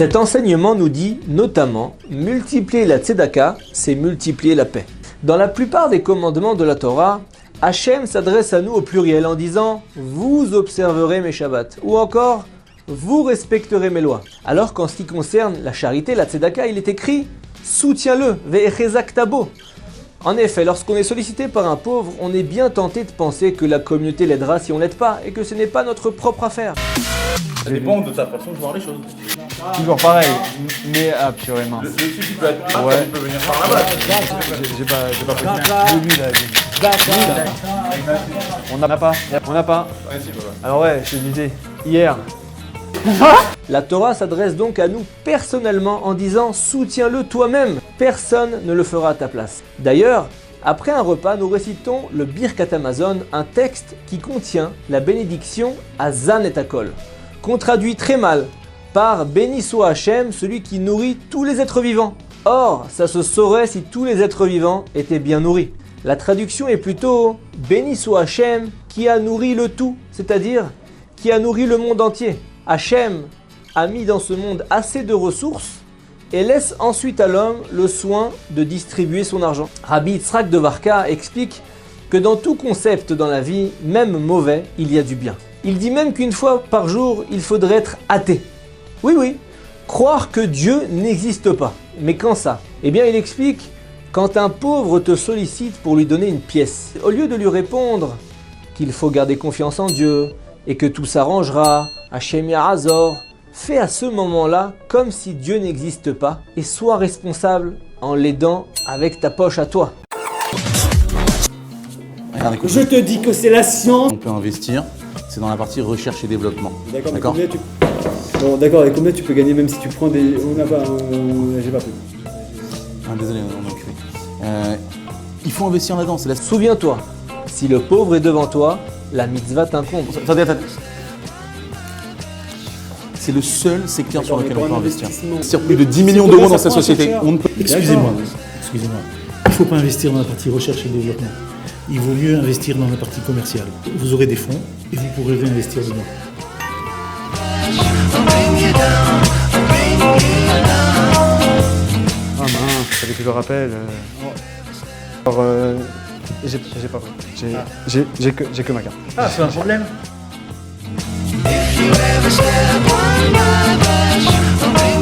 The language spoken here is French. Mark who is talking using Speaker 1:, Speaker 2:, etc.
Speaker 1: Cet enseignement nous dit notamment multiplier la tzedaka, c'est multiplier la paix. Dans la plupart des commandements de la Torah, Hachem s'adresse à nous au pluriel en disant « Vous observerez mes Shabbats » ou encore « Vous respecterez mes lois ». Alors qu'en ce qui concerne la charité, la tzedaka, il est écrit « Soutiens-le, ve'echezak tabo ». En effet, lorsqu'on est sollicité par un pauvre, on est bien tenté de penser que la communauté l'aidera si on l'aide pas et que ce n'est pas notre propre affaire.
Speaker 2: Ça dépend de ta façon de voir les choses.
Speaker 3: Toujours pareil, mais assurément.
Speaker 2: Le dessus qui peut être là,
Speaker 3: Ouais.
Speaker 2: il peut venir par là-bas.
Speaker 3: J'ai pas pris. Lui, là. On n'a pas.
Speaker 2: Ouais, si, voilà.
Speaker 3: Alors ouais, je te disais, hier.
Speaker 1: La Torah s'adresse donc à nous personnellement en disant « Soutiens-le toi-même, personne ne le fera à ta place ». D'ailleurs, après un repas, nous récitons le Birkat Hamazon, un texte qui contient la bénédiction Hazan et Akol, qu'on traduit très mal par « Béni soit Hachem, celui qui nourrit tous les êtres vivants ». Or, ça se saurait si tous les êtres vivants étaient bien nourris. La traduction est plutôt « Béni soit Hachem qui a nourri le tout », c'est-à-dire qui a nourri le monde entier. Hachem a mis dans ce monde assez de ressources et laisse ensuite à l'homme le soin de distribuer son argent. Rabbi Yitzhak de Varka explique que dans tout concept dans la vie, même mauvais, il y a du bien. Il dit même qu'une fois par jour, il faudrait être athée. Oui, croire que Dieu n'existe pas. Mais quand ça? Eh bien, il explique quand un pauvre te sollicite pour lui donner une pièce, au lieu de lui répondre qu'il faut garder confiance en Dieu et que tout s'arrangera, Hachem Yarazor, fais à ce moment-là comme si Dieu n'existe pas et sois responsable en l'aidant avec ta poche à toi.
Speaker 4: Regarde, écoute,
Speaker 5: Je te dis que c'est la science.
Speaker 4: on peut investir, c'est dans la partie recherche et développement.
Speaker 5: D'accord, mais combien tu... Bon, d'accord, et combien tu peux gagner même si tu prends des... On n'a pas... J'ai pas pris.
Speaker 4: Ah, désolé, on a occupé. Il faut investir là-dedans, c'est la...
Speaker 1: Souviens-toi, si le pauvre est devant toi, la mitzvah t'incombe.
Speaker 4: Attendez. C'est le seul secteur sur
Speaker 5: D'accord,
Speaker 4: lequel
Speaker 5: mais
Speaker 4: on peut
Speaker 5: pour un
Speaker 4: investir.
Speaker 5: investissement.
Speaker 4: Sur plus de 10
Speaker 5: C'est
Speaker 4: millions
Speaker 5: combien
Speaker 4: d'euros
Speaker 5: ça
Speaker 4: dans sa
Speaker 5: prend,
Speaker 4: société.
Speaker 5: cher
Speaker 4: On ne peut...
Speaker 6: Excusez-moi. Il ne faut pas investir dans la partie recherche et développement. Il vaut mieux investir dans la partie commerciale. Vous aurez des fonds et vous pourrez réinvestir dedans.
Speaker 3: Ah mince, fallait que je le rappelle. Alors, j'ai pas pris. J'ai que ma carte.
Speaker 6: Ah, c'est un problème.
Speaker 7: If you ever step on my bus, I'll bring